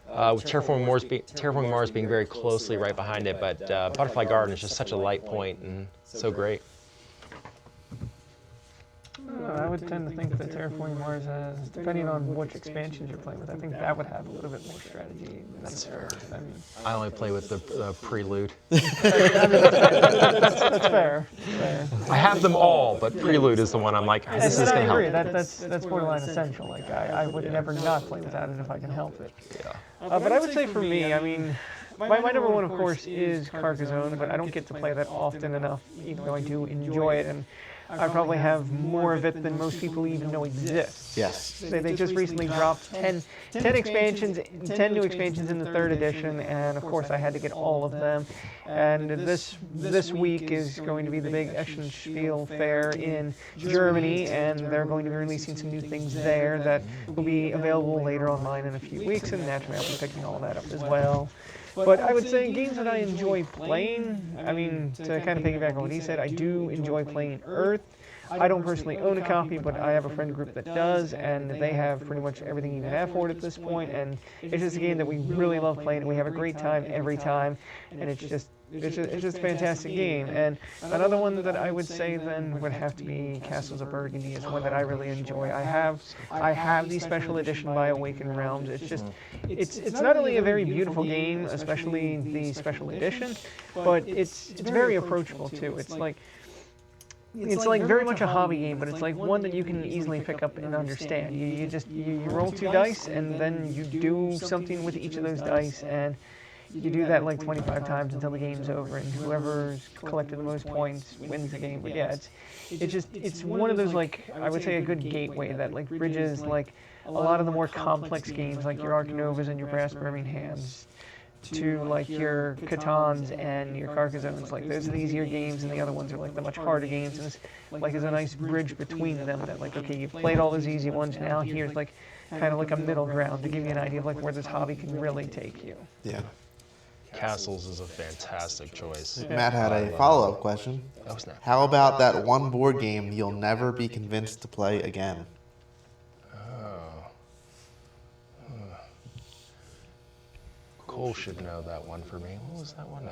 with Terraforming Mars being very closely right behind it. But Butterfly Garden is just such a light point and so great. I would tend to think that Terraforming Mars has, depending on which expansions you're playing with, I think that would have a little bit more strategy than Earth. I mean, I only play with the prelude. that's fair. I have them all, but prelude is the one I'm like, this is And I going to agree. help. That's borderline essential. Like I would never not play without it if I can help it. Yeah. But I would say for me, I mean, my number one, of course, is Carcassonne, but I don't get to play that often enough, even though I do enjoy it. And I probably have more of it than most people even know exists. Yes. They just recently dropped 10 expansions, 10 new expansions in the 3rd edition, and of course I had to get all of them. And this week is going to be the big Eschenspiel fair in Germany, and they're going to be releasing some new things there that will be available later online in a few weeks, and naturally I'll be picking all that up as well. But I would say games that I enjoy playing, I mean, to kind of piggyback on what he said, I do enjoy playing Earth. I don't personally own a copy, but I have a friend group that does, and they have pretty much everything you can ask for it at this point, and it's just a game that we really love playing, and we have a great time every time, and it's just a fantastic game. And another one that I would say then would have to be Castles of Burgundy. It's one that I really enjoy. I have the special edition by Awakened Realms. It's just it's not only a very beautiful game, especially the special edition, but it's very approachable too. It's like very much a hobby game, but it's like one that you can easily pick up and understand. You roll 2 dice, and then you do something with each of those dice, and you do that like 25 times until the game's over, and whoever's collected the most points wins the game. But yeah, it's one of those, like, I would say a good gateway that like bridges like a lot of the more complex games like your Hanovers and your Brass Birminghams to like your Catans and your Carcassones. Like those are the easier games, and the other ones are like the much harder games, and it's like there's a nice bridge between them that like, okay, you've played all those easy ones, now here's like kind of like a middle ground to give you an idea of like where this hobby can really take you. Yeah. Castles is a fantastic choice. Matt had a follow-up question. Oh, snap. How about that one board game you'll never be convinced to play again? Cole should know that one for me. What was that one?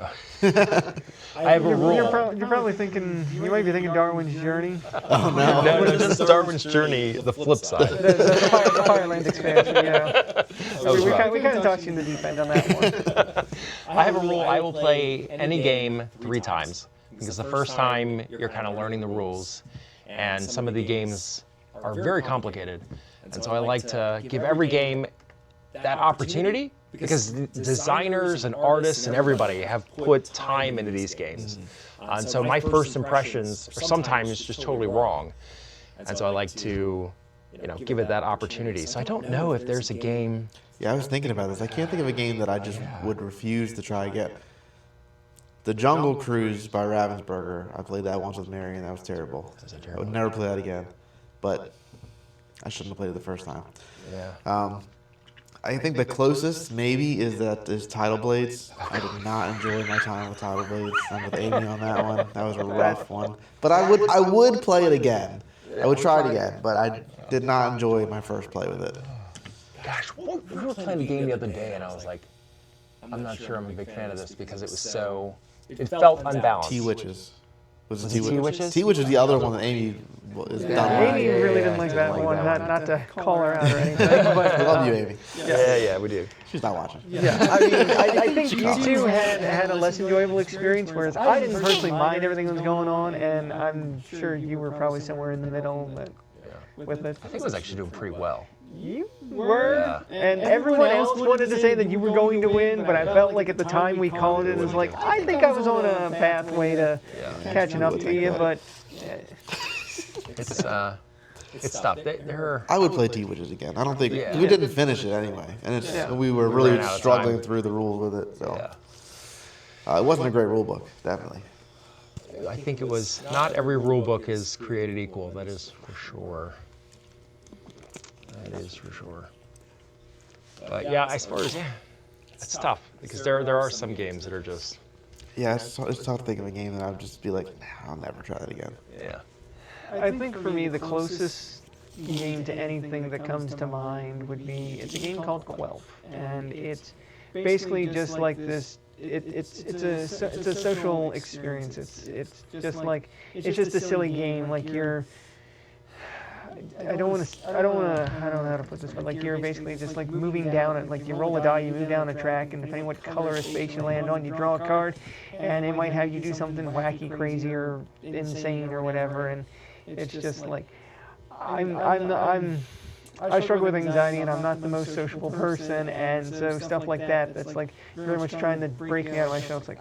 I have a rule. You're probably thinking, you might be thinking Darwin's Journey. Oh, no. No, just Darwin's Journey, the flip side. The Fireland expansion, yeah. That We kind of talked you in the deep end on that one. I have a rule. I will play any game 3 times, because the first time you're kind of learning the rules, and some of the games are very complicated. And so I like to give every game that opportunity, because designers and artists and everybody have put time into these games. And so my first impressions are sometimes just totally wrong. And so I like to, give it that opportunity. So I don't know if there's a game. Yeah, I was thinking about this. I can't think of a game that I just would refuse to try again. The Jungle Cruise by Ravensburger. I played that once with Mary, and that was terrible. I would never play that again. But I shouldn't have played it the first time. Yeah. I think the closest maybe is Tidal Blades. I did not enjoy my time with Tidal Blades. I'm with Amy on that one. That was a rough one. But I would play it again. I would try it again, but I did not enjoy my first play with it. Gosh, we were playing a game the other day, and I was like, I'm not sure I'm a big fan of this, because it was it felt unbalanced. T-Witches. Was it T-Witches? T-Witch is the other one that Amy is Yeah. done right. Amy really didn't like that one. Not to call her out or anything, but We love you, Amy. Yeah, we do. She's not watching. yeah, I mean, I think you two had a less enjoyable experience, whereas I didn't personally mind everything that was going on, and I'm sure you were probably somewhere in the middle with it. I think it was actually doing pretty well. You were, Yeah. and everyone else wanted to say that you were going to win, but I felt like at the time we called it, it was like, I think I was on a pathway to catching up to you, but It's tough. They're I would play T-Witches again. I don't think Yeah. we didn't finish it anyway, and we were We really ran out of struggling time. through the rules with it. So yeah. it wasn't a great rule book, definitely. I think it was not every rule book is created equal. That is for sure. That is for sure. But yeah, as far as it's tough because there are some games that are just Yeah, it's tough to think of a game that I'd just be like, nah, I'll never try that again. yeah. I think for me the closest game to anything that comes to mind would be, it's a game called Quelp, and it's basically just like this. It's a social experience. It's just like, it's just a silly game. Like I don't know how to put this, but like you're basically just like moving down it. Like you roll a die, you move down a track, and depending what color of space you land on, you draw a card, and it might have you do something wacky, crazy, or insane, or whatever. And it's just like I struggle with anxiety, and I'm not the most sociable person, and so stuff like that's like very much trying to break me out of my shell. It's like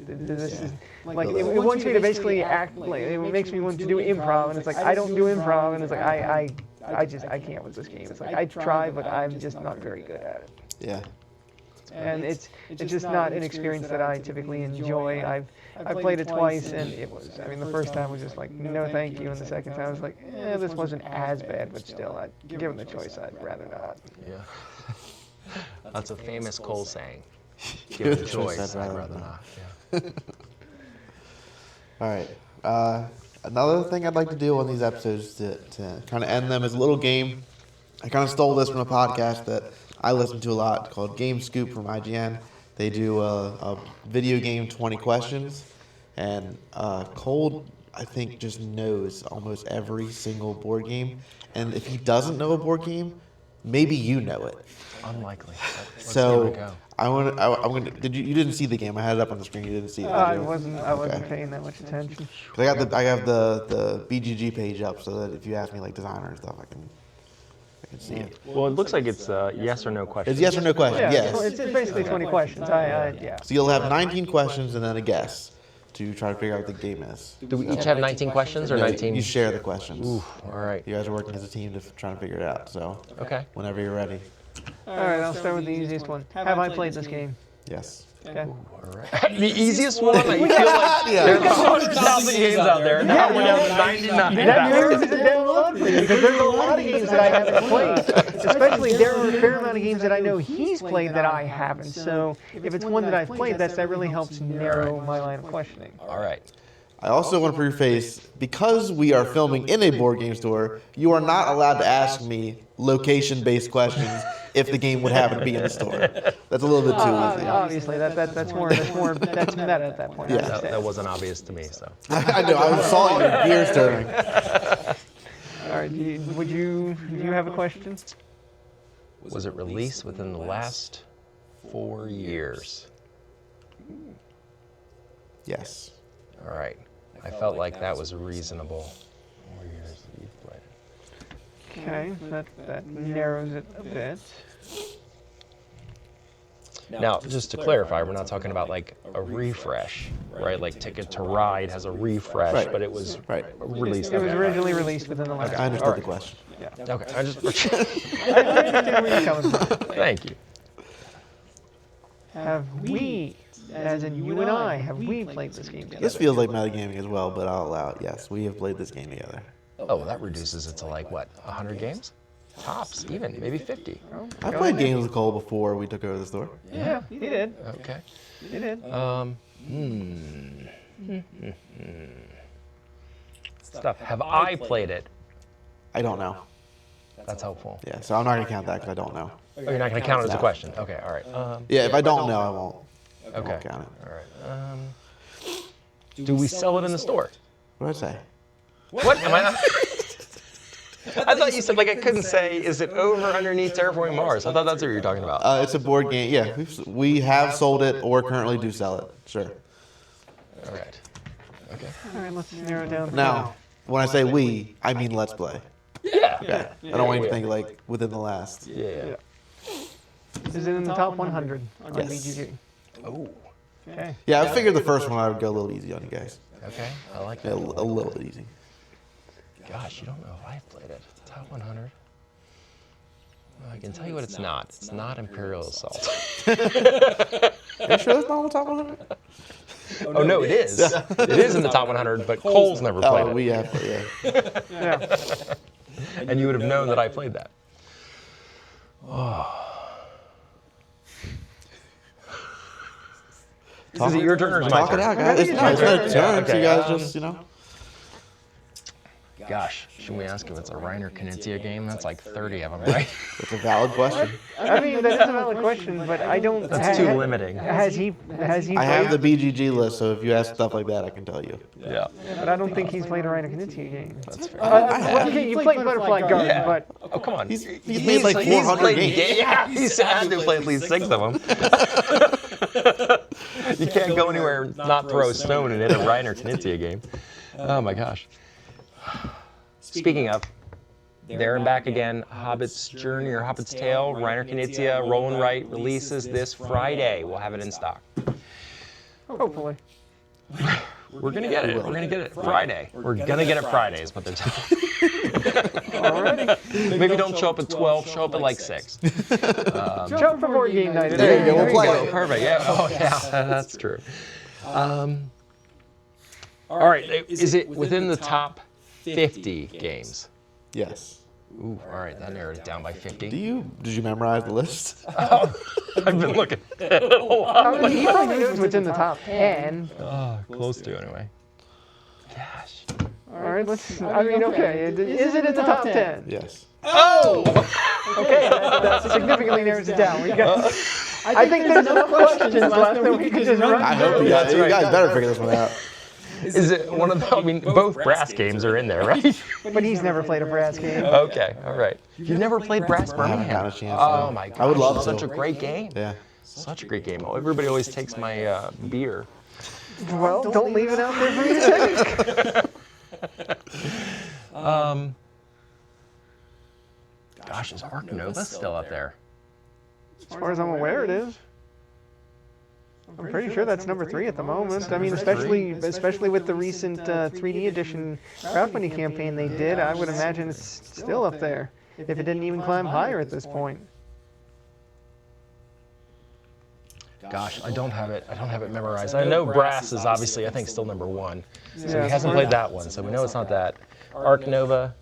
this is like it wants me to basically act like, it makes me want to do improv, and it's like I don't do improv, and it's like I can't with this game. It's like I try, but I'm just not very good at it. Yeah. And it's just not an experience that I typically enjoy. I played it twice, and it was, I mean, the first time was just like, no thank you, and the second time I was like, this wasn't as bad, but still, given the choice, I'd rather not. Yeah. That's a famous Cole saying. Given the choice, I'd rather not. Yeah. All right. Another thing I'd like to do on these episodes to kind of end them is a little game. I kind of stole this from a podcast that I listen to a lot called Game Scoop from IGN. They do a video game 20 questions, and Cole, I think, just knows almost every single board game. And if he doesn't know a board game, maybe you know it. Unlikely. Let's give it a So go. I'm gonna. You didn't see the game? I had it up on the screen. You didn't see it. I did you? wasn't paying that much attention. 'Cause I have the BGG page up so that if you ask me like designer and stuff, I can see it. Well, it looks like it's yes or no question. It's yes or no question. Yeah, Yes. it's basically 20 questions. Yeah. So you'll have 19 questions and then a guess to try to figure out what the game is. Do we each have 19 questions or No, 19? You share the questions. Ooh, all right. You guys are working as a team to try to figure it out. So Okay. whenever you're ready. All right, I'll start with the easiest one. Have I played this game? Yes. Okay. All right. The easiest one. I feel like there's 100,000 games out there. Now we're down to 99. That narrows it down a lot for you, because there's a lot of games that I haven't played. Especially, there are a fair amount of games that I know he's played that I haven't. So if it's one that I've played, that really helps narrow my line of questioning. All right. I also want to preface, because we are filming in a board game store, you are not allowed to ask me location-based questions if the game would happen to be in the store. That's a little bit too easy. Obviously, that's meta at that point. I Yeah. understand. That wasn't obvious to me, so. I know. I saw your gears turning. All right, do you have a question? Was it released within the last 4 years? Yes. All right. I felt like that was reasonable. 4 years that you've played it. Okay, that narrows it a bit. Now, just to clarify, we're not talking about like a refresh, right? Like Ticket to Ride has a refresh, Right. but it was Right. released. It was okay. originally released within the last. I understood the question. Yeah. Okay, I just I understand where you're coming from. thank you. Have we, as in you and I, have we played this game together? This feels like metagaming as well, but I'll allow it. Yes, we have played this game together. Oh, well, that reduces it to like what, 100 games? Tops, even maybe 50. I played games with Cole before we took over the store. Yeah, he did. Okay. He did. Stuff. Have I played it? I don't know. That's helpful. Yeah, so I'm not going to count that because I don't know. Oh, you're not going to count it as a question. Okay, all right. Yeah, if I don't know, I won't. Okay. won't count it. All right. Do we sell it in the store? What did I say? What? Am I? I thought you said like I couldn't say. Is it over underneath Terraforming Mars? I thought that's what you were talking about. It's a board game. Yeah, we have sold it or currently do sell it. Sure. All right. Okay. All right, let's narrow it down. Now, when I say we, I mean Let's Play. Yeah. Yeah. I don't want you to think like within the last. Yeah. Is it in the top 100 on Yes. BGG? Oh. Okay. Yeah, I figured the first one I would go a little easy on you guys. Okay. I like Yeah, that. a little bit easy. Gosh, you don't know if I've played it. Top 100. Well, I can tell you what it's not. It's not Imperial Assault. Are you sure that's not on the top 100? Oh no, it is. It is in the top 100, but Cole's never played Oh, it. we have, yeah. Yeah. And you would have known that I played that. Is it your turn or is it my Talk turn? it out, guys. It's not a turn, so you guys just, Gosh, should we ask if it's a Reiner Knizia game? That's like 30 of them, right? It's a valid question. I mean, that is a valid question, but I don't. That's too limiting. Has he played? I have the BGG list, so if you ask stuff like that, I can tell you. Yeah. But I don't think he's played a Reiner Knizia game. That's fair. Well, you played Butterfly Garden, Yeah. but Oh, come on. He's made like 400 played games. Yeah, he's had to play at least 6 of them. You can't go anywhere, not throw a stone and hit a Reiner Knizia game. Oh my gosh. Speaking of, there and back again, Hobbit's Journey or Hobbit's Tale, Reiner Knizia, Roll and Write releases this Friday. We'll have it in stock. hopefully. We're gonna get it. We're gonna get it Friday. We're gonna get it Friday is what they're telling me. Alrighty. Maybe don't show up at 12, show up at like 6. Show up for board game night. There you go, we'll play Oh, it. perfect. Yeah. Oh, yeah. That's true. All right. Is it within the top 50 games? Yes. Ooh. All right. That narrowed it down by 50. Did you memorize the list? I've been looking at it a lot. He probably knows what's in the top 10. Close to anyway. Gosh. Alright, I mean, okay. Is it in the top 10? Yes. Oh! Okay, that significantly narrows it down. I think there's enough questions left that we could just run I hope through. you guys better figure this one out. Is it one of the? I mean, both brass games are in there, right? But he's never played a brass game. Okay. All right. You've never played Brass I haven't Birmingham? got a chance. Oh no. my gosh. I would love Such to. a great game. Yeah. Such a great game. Oh, everybody always takes my beer. Well, don't leave it out there for me to take. Gosh, is Ark Nova still up there? As far as I'm aware, it is. I'm pretty sure that's number 3 at the moment. I mean, especially with the recent 3D edition crowdfunding campaign they did, I would imagine it's still up there. If it didn't even climb higher at this point. Gosh, I don't have it. I don't have it memorized. I know Brass is obviously, I think, still number 1. So Yeah, he hasn't played that one, so we know it's not that. Ark Nova.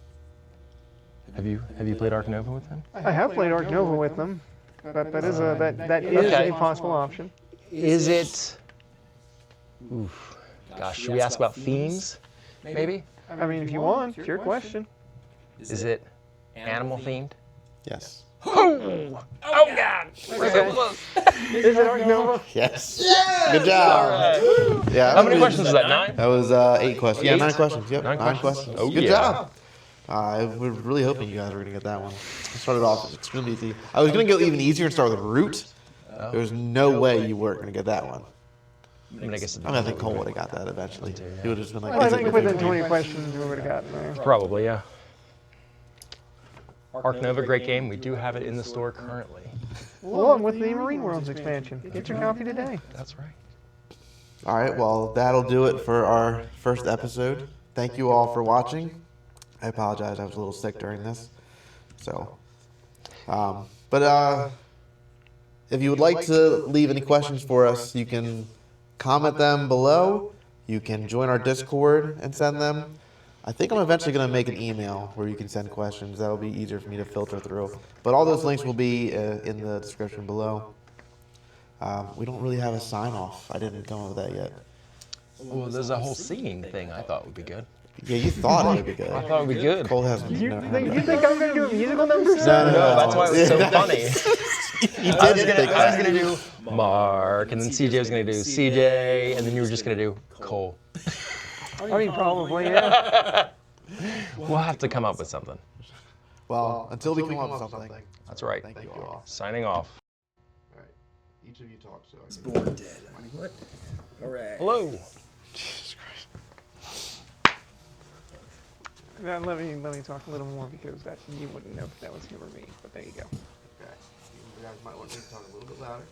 Have you played Ark Nova with him? I have played Ark Nova with them, but that is Okay. a possible option. Is it? Oof. Gosh, should we ask about themes? Maybe. I mean, if you want, it's your question. Is it animal themed? Yes. Oh God! Is it Ark Nova? Yes. Good job. Yeah. How many questions is that? 9? That was 8 questions. Yeah, 9 questions. Yep, 9 9 questions. questions. Oh, Good yeah. job. I was really hoping you guys were going to get that one. I started off extremely easy. I was going to go even easier and start with root. There was no way you weren't going to get that one. I mean, I guess I think Cole would have got that eventually. He would have just been like, I is it think your within favorite 20 game? questions we would have gotten there. probably, yeah. Ark Nova, great game. We do have it in the store currently. Along with the Marine Worlds expansion. Get your copy today. That's right. All right, well, that'll do it for our first episode. Thank you all for watching. I apologize, I was a little sick during this. So, if you would like to leave any questions for us, you can comment them below. You can join our Discord and send them. I think I'm eventually going to make an email where you can send questions. That'll be easier for me to filter through. But all those links will be in the description below. We don't really have a sign-off. I didn't come up with that yet. Well, there's a whole singing thing I thought would be good. Yeah, you thought it would be good. I thought it would be good. Cole hasn't. You think I'm going to do a musical number? No, that's why it was so funny. You I was did think gonna do Mark, and then CJ was gonna do CJ, and then you were just gonna do Cole. I mean, probably, yeah. We'll have to come up with something. Well, until we come up with something. That's right. Thank you all. Signing off. All right. Each of you talk. So It's born dead. What? All right. Hello. Jesus Christ. Now, let me talk a little more because that you wouldn't know if that was him or me. But there you go. Okay. You guys might want to talk a little bit louder.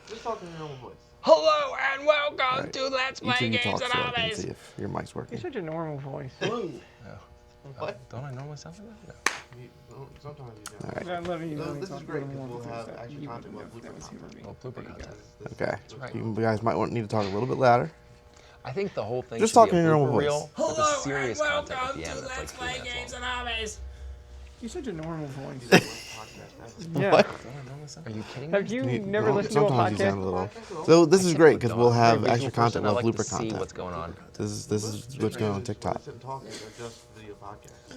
Just talk in your normal voice. Hello and welcome Right. to Let's Each Play of you Games talk and so I can Hobbies. see if your mic's working. You're such a normal voice. Hello. What? Don't I normally sound like that? Sometimes you don't. All right. Now, let me No, this talk is a great little because more we'll because have that extra you content wouldn't know with if that was him or me. Well, blooper content. Okay. right. You guys might need to talk a little bit louder. I think the whole thing Just should talking be in a your own blooper voice. reel with a Hello serious and content at welcome the to end that's like Let's 2 Play minutes Games long. and Hobbies. You're such a normal voice. What? Yeah. Don't I normally sound? Are you kidding me? Have you never listened to a Sometimes you sound a podcast? little. So this is great because Don't. we'll I'm a have very extra visual content. person. We'll I have like to blooper see content. what's going on. This is what's going on TikTok.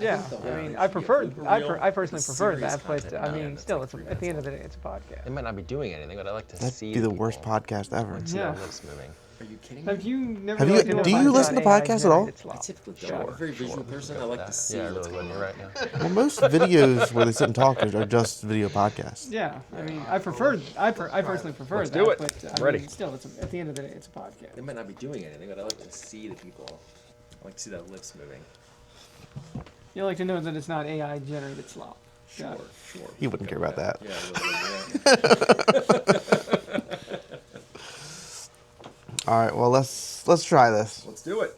Yeah. I mean, I personally prefer that, but I mean, still, it's at the end of the day, it's a They podcast. might not be doing anything, but I like to That'd see be the worst people. podcast ever. See Yeah. their lips moving. Are you kidding Have me? you never? Have you- listened to a do you listen to podcast podcasts at all? generated slop? I typically don't. I'm very visual person. I like to see Yeah, I what's really going wouldn't. on. You're right now. Well, most videos where they sit and talk are just video podcasts. Yeah, I mean, I personally prefer Let's that. do it. But Ready. mean, still, at the end of the day, it's a podcast. They might not be doing anything, but I like to see the people. I like to see their lips moving. You like to know that it's not AI generated slop. Got it. Sure. He wouldn't care about that. Yeah, I would, yeah. All right, well let's try this. Let's do it.